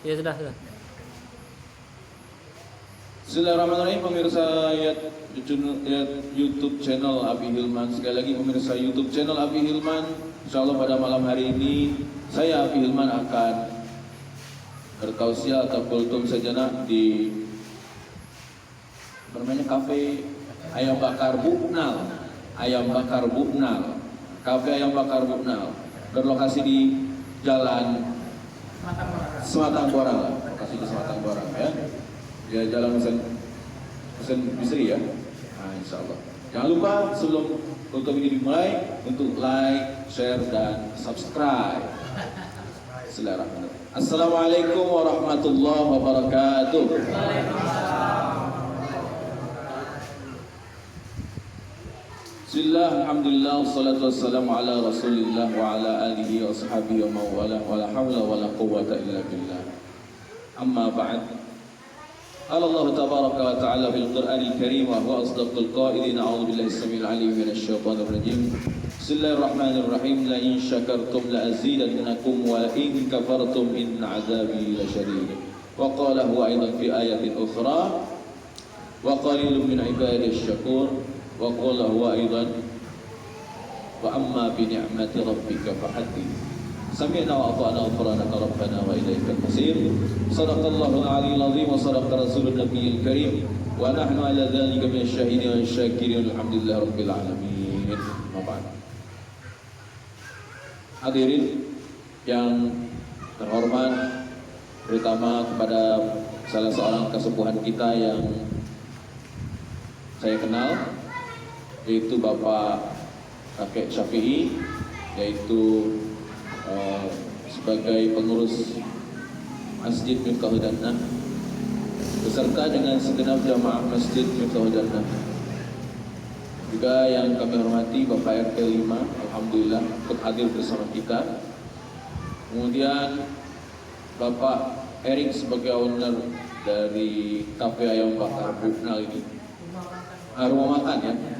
Ya sudah. Bismillahirrahmanirrahim, pemirsa YouTube channel Abi Hilman. Sekali lagi pemirsa YouTube channel Abi Hilman, insyaallah pada malam hari ini saya Abi Hilman akan bertausiah atau kultum sejenak di namanya kafe Ayam Bakar Buknal. Kafe Ayam Bakar Buknal berlokasi di Jalan Sematang Borang. Lokasi di Sematang Borang ya. Ya, Jalan Mesin Bisri ya. Nah, insyaallah. Jangan lupa sebelum untuk ini dimulai untuk like, share dan subscribe. Bismillahirrahmanirrahim. Assalamualaikum warahmatullahi wabarakatuh. Bismillah, alhamdulillah, wassalatu wassalamu ala rasulillah wa ala alihi wa ashabihi wa mawala wa la hawla wa la quwwata illa billah. Amma ba'd. قال الله تبارك وتعالى في القرآن الكريم وهو أصدق القائلين أعوذ بالله السميع العليم من الشيطان الرجيم بسم الله الرحمن الرحيم لئن شكرتم لأزيدنكم ولئن كفرتم إن عذابي لشديد وقال هو أيضا في آية أخرى وقليل من عبادي الشكور وقال هو أيضا وأما بنعمة ربك فحدث سمعنا وأطعنا غفرانك ربنا وإليك المصير صدق الله العلي العظيم وصدق رسول النبي الكريم ونحن على ذلك من الشاهدين والشاكرين الحمد لله رب العالمين. Hadirin yang terhormat, terutama kepada salah seorang kesepuhan kita yang saya kenal, yaitu Bapak Kakek Syafi'i, yaitu sebagai pengurus Masjid Miftahul Jannah beserta dengan segenap jamaah Masjid Miftahul Jannah. Juga yang kami hormati Bapak RT 5, alhamdulillah untuk hadir bersama kita. Kemudian Bapak Erik sebagai owner dari Kafe Ayam Bakar Buknal ini. Rumah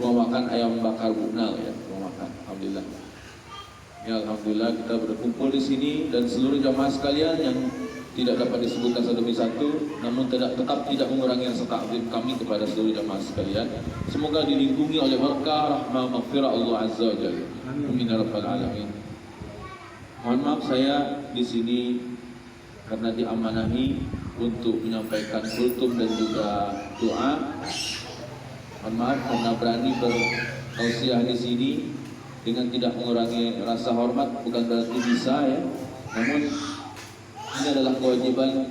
makan Ayam Bakar Buknal ya, rumah makan. Alhamdulillah. Ya, alhamdulillah kita berkumpul di sini dan seluruh jamaah sekalian yang tidak dapat disebutkan satu demi satu, namun tetap tidak mengurangi rasa takzim kami kepada seluruh jamaah sekalian. Semoga dilindungi oleh berkah rahmah maghfirah Allah Azza wa Jalla. Amin ya rabbal alamin. Mohon maaf saya di sini karena diamanahi untuk menyampaikan kultum dan juga doa. Mohon maaf karena berani bertausiah di sini dengan tidak mengurangi rasa hormat, bukan berarti bisa ya. Namun ini adalah kewajiban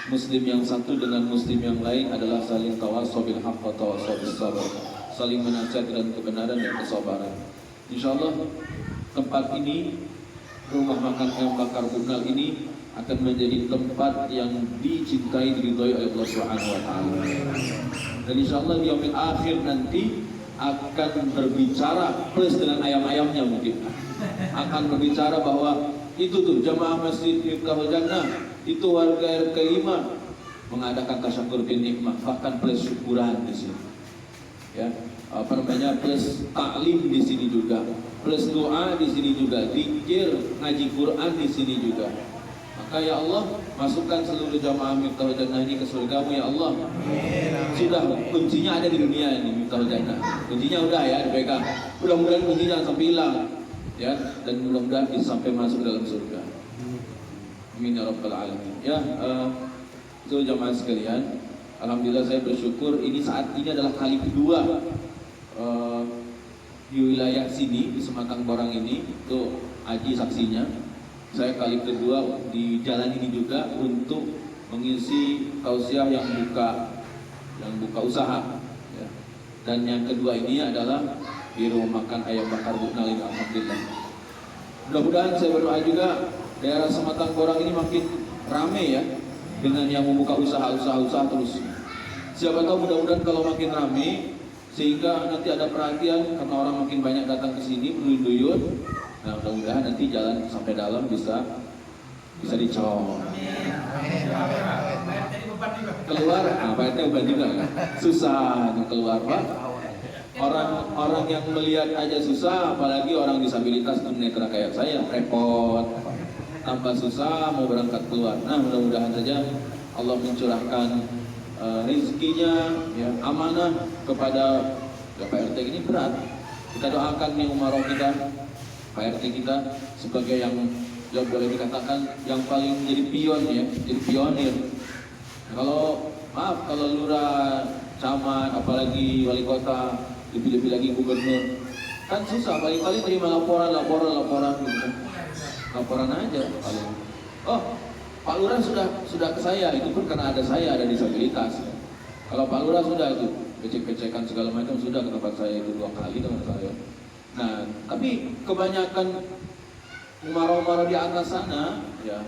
muslim yang satu dengan muslim yang lain adalah saling tawassaw bil haqq wa tawassaw bis sabr, saling menasihati dan kebenaran dan kesabaran. Insyaallah tempat ini, rumah makan Ayam Bakar Buknal ini akan menjadi tempat yang dicintai, diridhoi oleh Allah Subhanahu wa taala. Dan insyaallah di yaumil akhir nanti akan berbicara plus dengan ayam-ayamnya, mungkin akan berbicara bahwa itu tuh jamaah Masjid Miftahul Jannah, itu warga RT 5 mengadakan tasyakur bin nikmah, bahkan plus syukuran di sini ya, plus taklim di sini juga, plus doa di sini juga, zikir ngaji Quran di sini juga. Maka ya Allah, masukkan seluruh jamaah Miftahul Jannah ini ke surgamu ya Allah. Sudah, kuncinya ada di dunia ini, Miftahul Jannah. Kuncinya udah ya dipegang. Mudah-mudahan kuncinya jangan sampai hilang ya, dan mudah-mudahan bisa sampai masuk dalam surga. Amin ya rabbal alamin. Ya, seluruh jamaah sekalian, alhamdulillah saya bersyukur ini saat ini adalah kali kedua di wilayah sini di Sematang Borang ini, itu Aji saksinya. Saya kali kedua di jalan ini juga untuk mengisi tausiah yang buka usaha ya. Dan yang kedua ini adalah di rumah makan Ayam Bakar Buknal ini, alhamdulillah. Mudah-mudahan saya berdoa juga daerah Sematang Borang ini makin ramai ya, dengan yang membuka usaha-usaha terus. Siapa tahu mudah-mudahan kalau makin ramai sehingga nanti ada perhatian karena orang makin banyak datang ke sini berduyun. Nah, mudah-mudahan nanti jalan sampai dalam bisa dicor. Keluar, Pak RT beban juga kan? Susah keluar Pak. Orang yang melihat aja susah, apalagi orang disabilitas tunanetra kayak saya, repot. tambah susah mau berangkat keluar. Nah, mudah-mudahan saja Allah mencurahkan rezekinya, ya, amanah kepada Pak RT. Ini berat. Kita doakan nih umroh kita, Pak RT kita sebagai yang boleh dikatakan yang paling jadi pion, ya, jadi pionir. Kalau maaf, kalau lurah, camat, apalagi wali kota, lebih-lebih lagi gubernur, kan susah, paling-paling terima laporan gitu. Laporan aja paling. Oh, Pak Lurah sudah ke saya, itu pun karena saya ada disabilitas. Kalau Pak Lurah sudah itu becek-becekan segala macam sudah ke tempat saya itu 2 kali teman saya. Nah, tapi kebanyakan umaro-umaro di atas sana, ya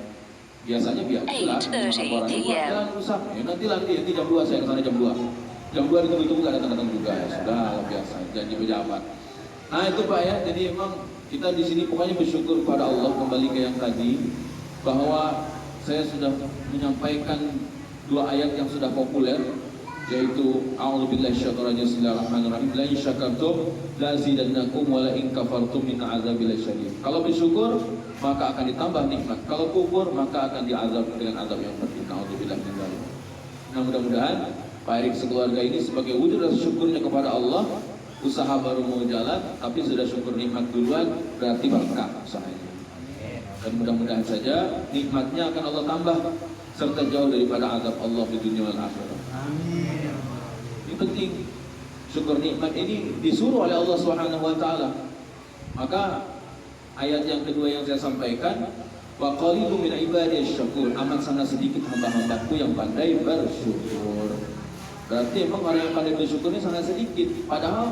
biasanya biarlah laporan jalan rusak. Ya, nanti jam 2 saya ke sana jam 2. Jam 2 ditunggu-tunggu gak datang-datang juga, ya sudah biasa janji pejabat. Nah itu Pak ya, jadi emang kita di sini pokoknya bersyukur pada Allah, kembali ke yang tadi bahwa saya sudah menyampaikan 2 ayat yang sudah populer, yaitu a'udzubillahi minasyaitonir rajim, bismillahirrahmanirrahim, la in syakartum la azidannakum wa la in kafartum min azabil syadid. Kalau bersyukur maka akan ditambah nikmat, kalau kufur maka akan diazab dengan azab yang pedih. A'udzubillahi min dzalik. Nah, mudah-mudahan Pak Erik sekeluarga ini sebagai wujud rasa syukurnya kepada Allah, usaha baru mau jalan tapi sudah syukur nikmat duluan, berarti berkah usahanya. Dan mudah-mudahan saja nikmatnya akan Allah tambah serta jauh daripada azab Allah di dunia wal akhirah. Amin. Ini penting. Syukur nikmat ini disuruh oleh Allah Subhanahu wa taala. Maka ayat yang kedua yang saya sampaikan, wa qalilun min ibadiyasy syakur, amat sangat sedikit hamba-hambaku yang pandai bersyukur. Berarti emang orang yang pandai bersyukur ini sangat sedikit. Padahal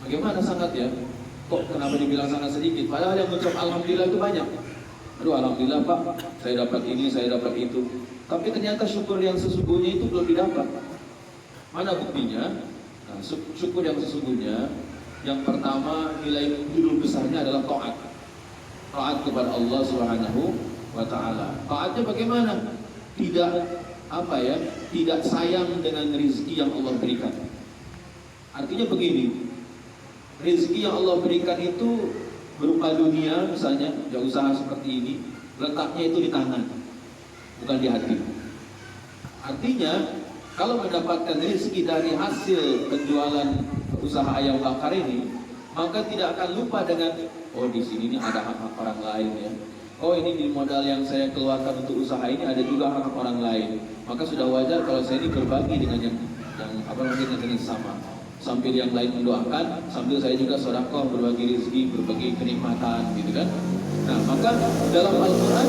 bagaimana sangat ya? Kok kenapa dibilang sangat sedikit? Padahal yang mengucap alhamdulillah itu banyak. Aduh, alhamdulillah Pak, saya dapat ini, saya dapat itu. Tapi ternyata syukur yang sesungguhnya itu belum didapat. Mana buktinya? Nah, syukur yang sesungguhnya, yang pertama nilai judul besarnya adalah taat. Taat kepada Allah Subhanahu wa taala. Taatnya bagaimana? Tidak sayang dengan rezeki yang Allah berikan. Artinya begini, rezeki yang Allah berikan itu berupa dunia misalnya, ya usaha seperti ini, letaknya itu di tangan, bukan di hati. Artinya, kalau mendapatkan rezeki dari hasil penjualan usaha ayam bakar ini, maka tidak akan lupa dengan, oh di sini ada hak-hak orang lain ya. Oh ini di modal yang saya keluarkan untuk usaha ini ada juga hak orang lain. Maka sudah wajar kalau saya ini berbagi dengan yang jenis sama. Sambil yang lain mendoakan, sambil saya juga sedekah, berbagi rezeki, berbagi kenikmatan, gitu kan. Nah, maka dalam Al-Quran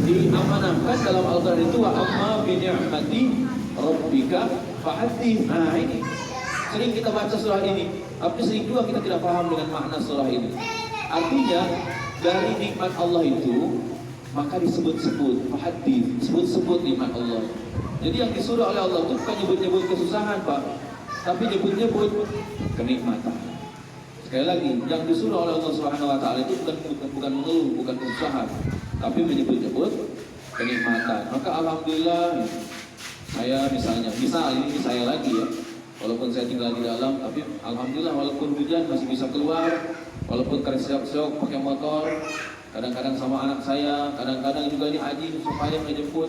diamanahkan dalam Al-Quran itu wa amma bi ni'mati rabbika fa'addih. Nah ini sering kita baca surah ini, tapi sering juga kita tidak paham dengan makna surah ini. Artinya dari nikmat Allah itu maka disebut-sebut, fa'addih, sebut-sebut nikmat Allah. Jadi yang disuruh oleh Allah itu bukan nyebut-nyebut kesusahan Pak, tapi nyebut-nyebut kenikmatan. Sekali lagi, yang disuruh oleh Allah Subhanahu wa taala itu bukan mengeluh, bukan kesusahan, tapi menyebut-nyebut kenikmatan. Maka alhamdulillah saya ini saya lagi ya. Walaupun saya tinggal di dalam, tapi alhamdulillah walaupun hujan masih bisa keluar, walaupun kerja-kerja pakai motor, kadang-kadang sama anak saya, kadang-kadang juga ini Aji supaya menjemput.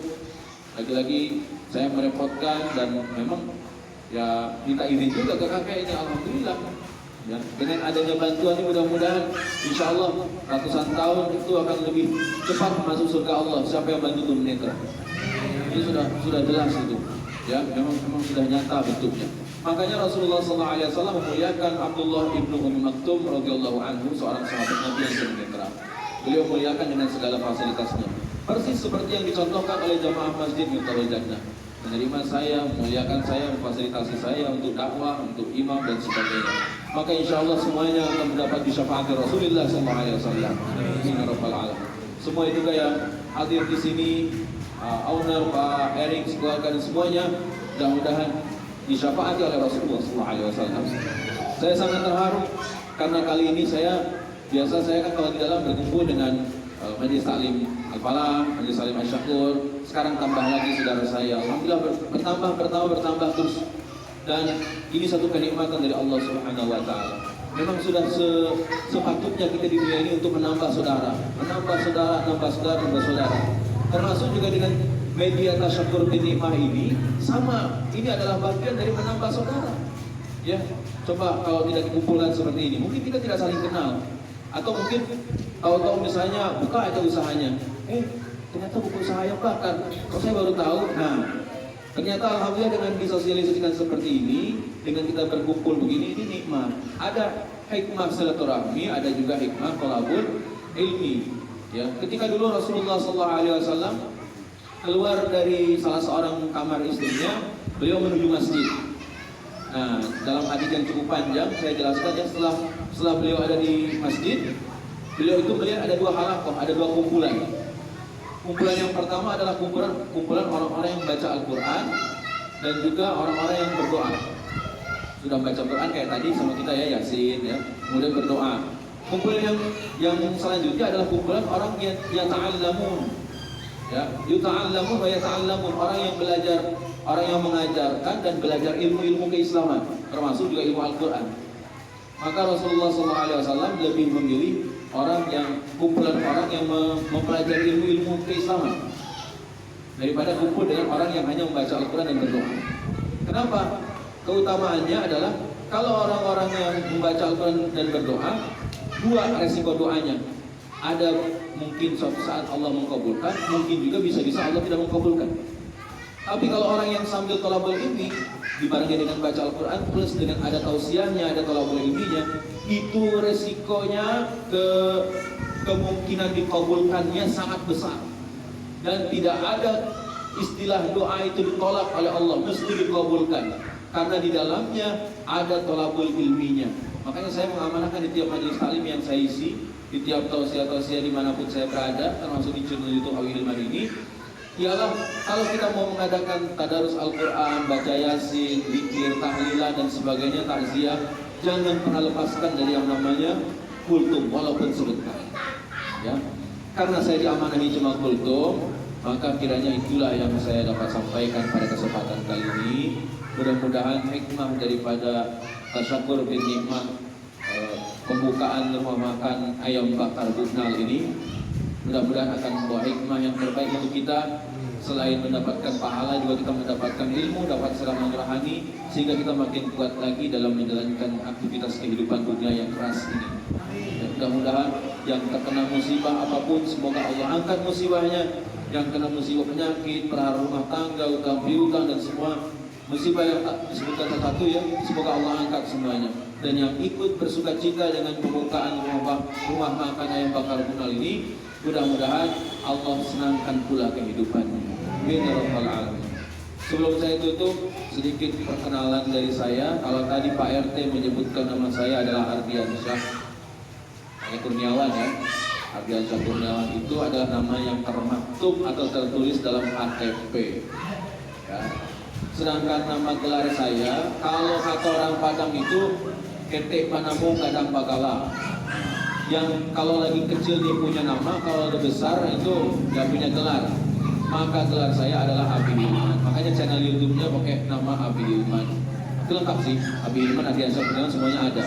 Lagi-lagi saya merepotkan dan memang ya minta izin juga ke kakek ini, alhamdulillah. Ya, dengan adanya bantuan ini mudah-mudahan insya Allah ratusan tahun itu akan lebih cepat masuk surga Allah. Siapa yang bantu itu menetra? Ini sudah jelas itu. Ya, memang sudah nyata bentuknya. Makanya Rasulullah SAW memuliakan Abdullah ibnu Ummi Maktum radhiyallahu anhu, seorang sahabat Nabi yang tunanetra. Beliau muliakan dengan segala fasilitasnya. Persis seperti yang dicontohkan oleh jamaah Masjid Miftahlul Jannah. Menerima saya, memuliakan saya, memfasilitasi saya untuk dakwah, untuk imam dan sebagainya. Maka insya Allah semuanya akan mendapat syafaat Rasulullah SAW. Semua juga yang hadir di sini, owner Pak Erik, keluarga dan semuanya, mudah-mudahan disyafaati oleh Rasulullah SAW. Saya sangat terharu karena kali ini biasa saya kan kalau di dalam berkumpul dengan Majelis Taklim Al-Falah, Majelis Taklim Asy-Syakur. Sekarang tambah lagi saudara saya. Alhamdulillah bertambah terus. Dan ini satu kenikmatan dari Allah Subhanahu wa taala. Memang sudah sepatutnya kita di dunia ini untuk menambah saudara. Termasuk juga dengan media tasyakur bin nikmah ini, sama, ini adalah bagian dari menambah saudara. Ya, coba kalau tidak dikumpulkan seperti ini, mungkin kita tidak saling kenal. Atau mungkin tahu-tahu misalnya buka aja usahanya, ternyata buku usaha yang bakar, kok saya baru tahu. Nah, ternyata alhamdulillah dengan disosialisasikan seperti ini, dengan kita berkumpul begini, ini nikmat. Ada hikmah silaturahmi, ada juga hikmah thalabul ilmi. Ya, ketika dulu Rasulullah SAW keluar dari salah seorang kamar istrinya, beliau menuju masjid. Nah, dalam hadis yang cukup panjang, saya jelaskan ya, setelah beliau ada di masjid, beliau itu melihat ada dua halaqah, ada dua kumpulan. Kumpulan yang pertama adalah kumpulan orang-orang yang baca Al-Quran dan juga orang-orang yang berdoa. Sudah baca Quran kayak tadi sama kita ya, Yasin ya, kemudian berdoa. Kumpulan yang selanjutnya adalah kumpulan orang yang yata'allamun. Ya, yuta'allamun wa yata'allamun, orang yang belajar, orang yang mengajarkan dan belajar ilmu-ilmu keislaman, termasuk juga ilmu Al-Quran. Maka Rasulullah SAW lebih memilih kumpulan orang yang mempelajari ilmu-ilmu keislaman daripada kumpul dengan orang yang hanya membaca Al-Quran dan berdoa. Kenapa? Keutamaannya adalah kalau orang-orang yang membaca Al-Quran dan berdoa, dua resiko doanya. Ada mungkin suatu saat Allah mengkabulkan, mungkin juga bisa-bisa Allah tidak mengkabulkan. Tapi kalau orang yang sambil thalabul ilmi dibarengi dengan baca Al-Quran plus dengan ada tausiahnya, ada thalabul ilminya, itu resikonya kemungkinan dikabulkannya sangat besar. Dan tidak ada istilah doa itu ditolak oleh Allah, mesti dikabulkan. Karena di dalamnya ada thalabul ilminya. Makanya saya mengamanahkan di tiap majelis taklim yang saya isi, di tiap tausiah-tausiah dimanapun saya berada, termasuk di channel YouTube Awi Hilman ini, ialah kalau kita mau mengadakan tadarus Al-Quran, baca Yasin, zikir, tahlilah dan sebagainya, takziah, jangan pernah lepaskan dari yang namanya kultum walaupun sebentar. Ya, karena saya diamanahi cuma kultum, maka kiranya itulah yang saya dapat sampaikan pada kesempatan kali ini. Mudah-mudahan hikmah daripada tasyakur bin nikmah, pembukaan rumah makan ayam bakar Bunal ini, mudah-mudahan akan membawa hikmah yang terbaik untuk kita. Selain mendapatkan pahala, juga kita mendapatkan ilmu, dapat silaturahmi rohani, sehingga kita makin kuat lagi dalam menjalankan aktivitas kehidupan dunia yang keras ini. Dan mudah-mudahan yang terkena musibah apapun, semoga Allah angkat musibahnya. Yang kena musibah penyakit, perhara rumah tangga, utang piutang dan semua musibah yang tak disebutkan satu ya, semoga Allah angkat semuanya. Dan yang ikut bersukacita dengan pembukaan rumah makan ayam bakar Bunal ini, mudah-mudahan Allah senangkan pula kehidupannya. Amin ya rabbal alamin. Sebelum saya tutup, sedikit perkenalan dari saya. Kalau tadi Pak RT menyebutkan nama saya adalah Ardiansyah Kurniawan ya. Ardiansyah Kurniawan itu adalah nama yang termaktub atau tertulis dalam KTP. Ya. Sedangkan nama gelar saya, kalau kata orang Padang itu ketek panamu kadang bagala. Yang kalau lagi kecil dia punya nama, kalau udah besar itu nggak punya gelar. Maka gelar saya adalah Abi Hilman. Makanya channel YouTube-nya pakai nama Abi Hilman. Itu lengkap sih, Abi Hilman, Ardiansyah Kurniawan semuanya ada.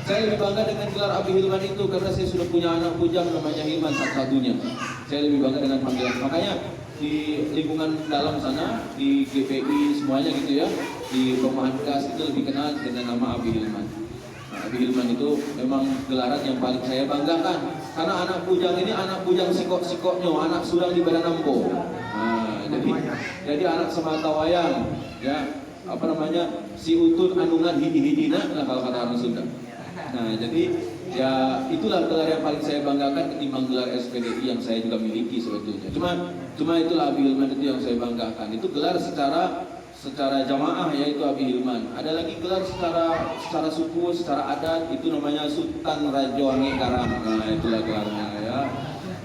Saya lebih bangga dengan gelar Abi Hilman itu karena saya sudah punya anak bujang namanya Hilman satu-satunya. Saya lebih bangga dengan panggilan. Makanya di lingkungan dalam sana, di GPI semuanya gitu ya, di perumahan gas itu lebih kenal dengan nama Abi Hilman. Nah, Abi Hilman itu memang gelaran yang paling saya banggakan karena anak bujang ini anak bujang sikok-sikoknya, anak sudang di Badan Nambo. Nah, jadi anak semata wayang ya, apa namanya, si utun anungan hidi-hidina lah kalau kata orang Sunda. Nah, jadi ya itulah gelar yang paling saya banggakan ketimbang gelar SPDI yang saya juga miliki sebetulnya. Cuma itulah Abi Hilman itu yang saya banggakan. Itu gelar secara jamaah yaitu Abi Hilman. Ada lagi gelar secara suku, secara adat itu namanya Sultan Rajoangi Karam. Nah, itulah gelarnya ya.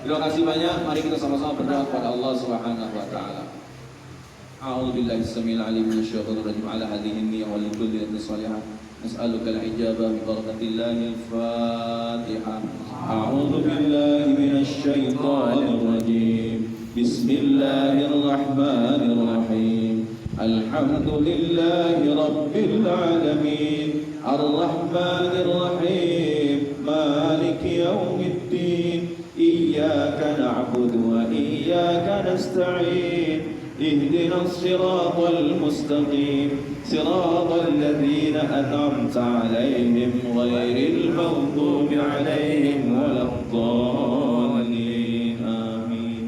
Terima kasih banyak. Mari kita sama-sama berdoa kepada Allah Subhanahu wa taala. A'udzu billahi samil alim minasyaitonir rajim ala hadhihi niyyah wa likulli salihan. نسألك الإجابة ببركة الله الفاتحة. أعوذ بالله من الشيطان الرجيم. بسم الله الرحمن الرحيم. الحمد لله رب العالمين. الرحمن الرحيم مالك يوم الدين إياك نعبد وإياك نستعين اهدنا الصراط المستقيم صراط الذين أنعمت عليهم غير المغضوب عليهم ولا الضالين آمين.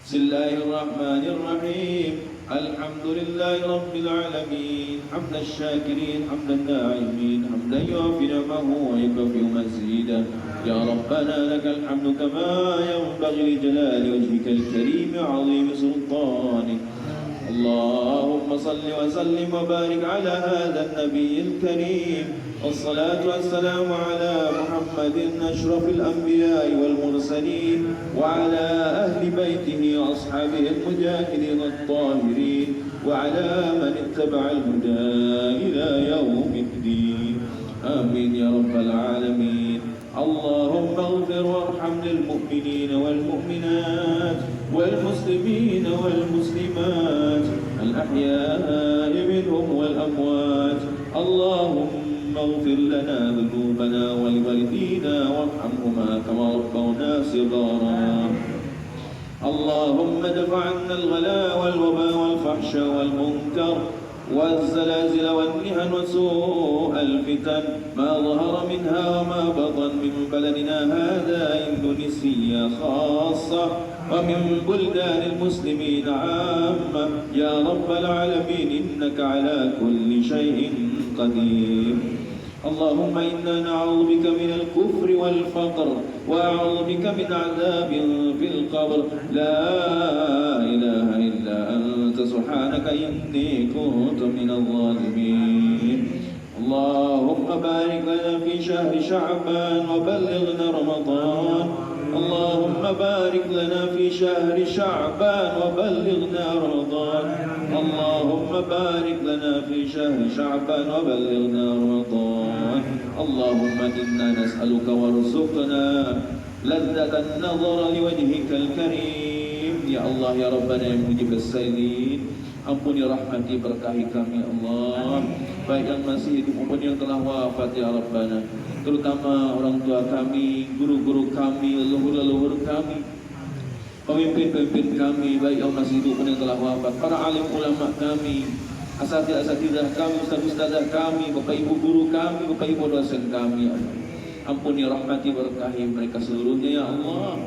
بسم الله الرحمن الرحيم الحمد لله رب العالمين حمد الشاكرين حمد الناعمين حمدا يوافي نعمه ويكفي مزيدا يا ربنا لك الحمد كما ينبغي لجلال وجهك الكريم عظيم سلطانك. اللهم صل وسلم وبارك على هذا النبي الكريم والصلاة والسلام على محمد أشرف الأنبياء والمرسلين وعلى أهل بيته وأصحابه المجاهدين الطاهرين وعلى من اتبع الهدى إلى يوم الدين آمين يا رب العالمين. اللهم اغفر وارحم للمؤمنين والمؤمنات والمسلمين والمسلمات الأحياء منهم والأموات. اللهم اغفر لنا ذنوبنا ولوالدينا وارحمهما كما ربونا صغارا. اللهم ادفع عنا الغلاء والوباء والفحشاء والمنكر والزلازل والمحن وسوء الفتن ما ظهر منها وما بطن من بلدنا هذا إندونيسيا خاصة ومن بلدان المسلمين عامة يا رب العالمين إنك على كل شيء قدير. اللهم إنا نعوذ بك من الكفر والفقر وأعوذ بك من عذاب في القبر لا إله إلا أنت سبحانك إني كنت من الظالمين. اللهم بارك لنا في شهر شعبان وبلغنا رمضان. اللهم بارك لنا في شهر شعبان وبلغنا رمضان. اللهم بارك لنا في شهر شعبان وبلغنا رمضان. اللهم إنا نسألك وارزقنا لذة النظر لوجهك الكريم. Ya Allah ya Rabbana yang mujib as-sailin, ampuni rahmati berkahi kami Allah, baik yang masih hidup maupun yang telah wafat ya Rabbana, terutama orang tua kami, guru-guru kami, leluhur-leluhur kami, pemimpin-pemimpin kami, baik yang masih hidup maupun yang telah wafat, para alim ulama kami, asatidah kami, ustaz-ustazah kami, bapak ibu guru kami, bapak ibu dosen kami ya Allah. Ampuni rahmati berkahi mereka seluruhnya ya Allah,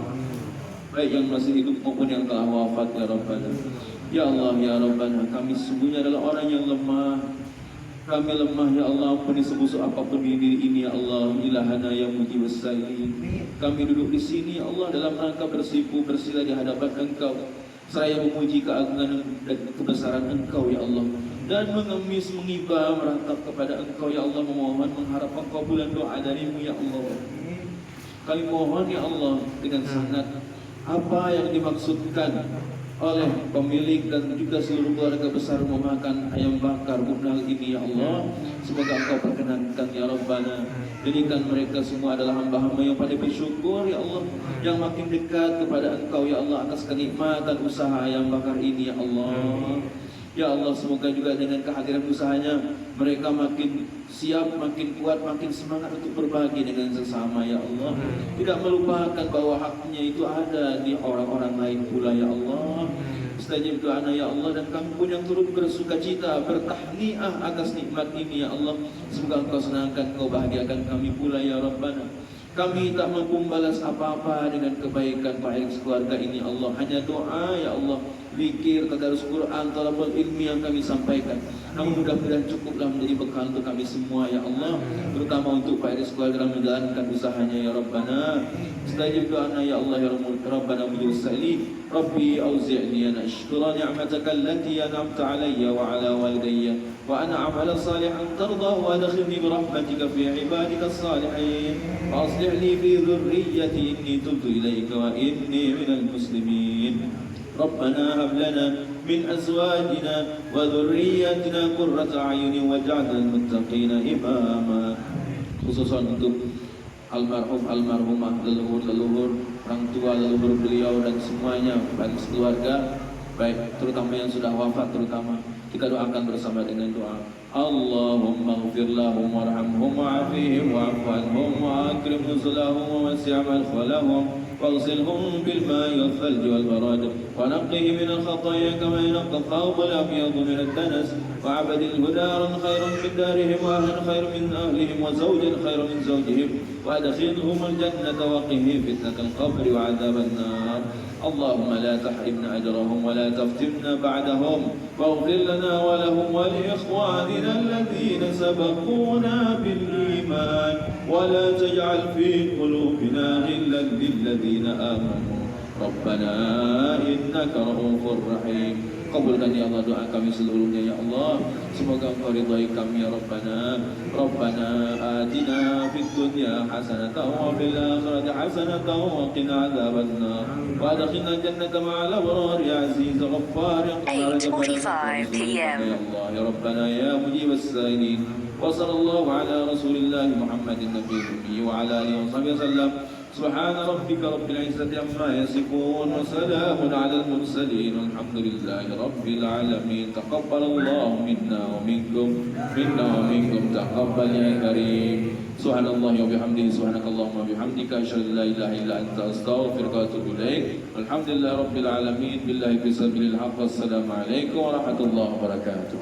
baik yang masih hidup maupun yang telah wafat ya Rabbana. Ya Allah ya Rabbana, kami sesungguhnya adalah orang yang lemah. Kami lemah ya Allah, ampuni sebusuk apapun di diri ini ya Allah. Ilahana yang mujibus sailin. Kami duduk di sini ya Allah dalam rangka bersimpu bersila di hadapan Engkau, seraya memuji keagungan dan kebesaran Engkau ya Allah, dan mengemis mengibah meratap kepada Engkau ya Allah, memohon mengharap pengkabulan doa darimu ya Allah. Kami mohon ya Allah dengan sangat apa yang dimaksudkan oleh pemilik dan juga seluruh keluarga besar memakan ayam bakar bunal ini ya Allah, semoga Engkau perkenankan ya Rabbana. Jadikan mereka semua adalah hamba-hamba yang pada bersyukur ya Allah, yang makin dekat kepada Engkau ya Allah atas kenikmatan usaha ayam bakar ini ya Allah. Ya Allah, semoga juga dengan kehadiran usahanya mereka makin siap, makin kuat, makin semangat untuk berbagi dengan sesama ya Allah. Tidak melupakan bahwa haknya itu ada di orang-orang lain pula ya Allah. Istajib doana ya Allah, dan kami pun yang turut bersuka cita, bertahniah atas nikmat ini ya Allah. Semoga Engkau senangkan, Engkau bahagiakan kami pula ya Rabbana. Kami tak mampu membalas apa-apa dengan kebaikan baik keluarga ini Allah. Hanya doa ya Allah, zikir, tadarus Quran, talabul ilmi yang kami sampaikan. Namun mudah-mudahan cukuplah menjadi bekal untuk kami semua ya Allah, terutama untuk Pak Iris keluarga dalam menjalankan usahanya ya Rabbana. Istajib doana ya Allah ya Rabbana mujibus sailin. Rabbi auzi'ni an ashkura ni'mataka allati an'amta alayya wa ala walidayya wa ana a'mala salihan tardahu wa adkhilni bi rahmatika fi ibadika as-salihin wa aslih li fi dhurriyyati inni tubtu ilayka wa inni minal muslimin. ربنا هب لنا من أزواجنا وذرياتنا قرة أعين واجعلنا للمتقين إماما. Khususan untuk almarhum almarhumah, leluhur orang tua leluhur beliau dan semuanya bagi keluarga, baik terutama yang sudah wafat, terutama kita doakan bersama dengan doa. Allahumma ighfir lahum warhamhum wa'afihim wa'fu anhum wa akrim nuzulahum wa wasi' madkhalahum واغسلهم بالماء والثلج والبراد ونقهم من الخطايا كما ينقى الثوب الأبيض من الدنس وعبد الهدار خير من دارهم وأهل خير من أهلهم وزوجا خير من زوجهم وأدخلهم الجنة وقهم فتنة القبر وعذاب النار. اللهم لا تحرمنا أجرهم ولا تفتنا بعدهم واغفر لنا ولهم ولإخواننا الذين سبقونا بالإيمان ولا تجعل في قلوبنا غلا للذين آمنوا ربنا إنك رؤوف رحيم. Kabulkan ya Allah doa kami seluruhnya ya Allah. Semoga Engkau ridhai kami ya Rabbana. Rabbana atina fid dunya hasanatan wa fil akhirati hasanatan wa qina adzabannar. Wa adkhilna jannata ma'al abrar ya aziz ghaffar ya qahhar. 8:45 PM. Ya Allah ya Rabbana ya mujib as-sa'ilin. Wa sallallahu ala rasulillah Muhammadin nabiyil ummi wa ala alihi wa sahbihi wasallam. سبحان ربك رب العزة عما يصفون وسلام على المرسلين والحمد لله رب العالمين. تقبل الله منا ومنكم تقبل يا كريم. سبحان الله وبحمده سبحانك اللهم وبحمدك أشهد أن لا إله إلا أنت أستغفرك وأتوب إليك. الحمد لله رب العالمين بالله في سبيل الحق. والسلام عليكم ورحمة الله وبركاته.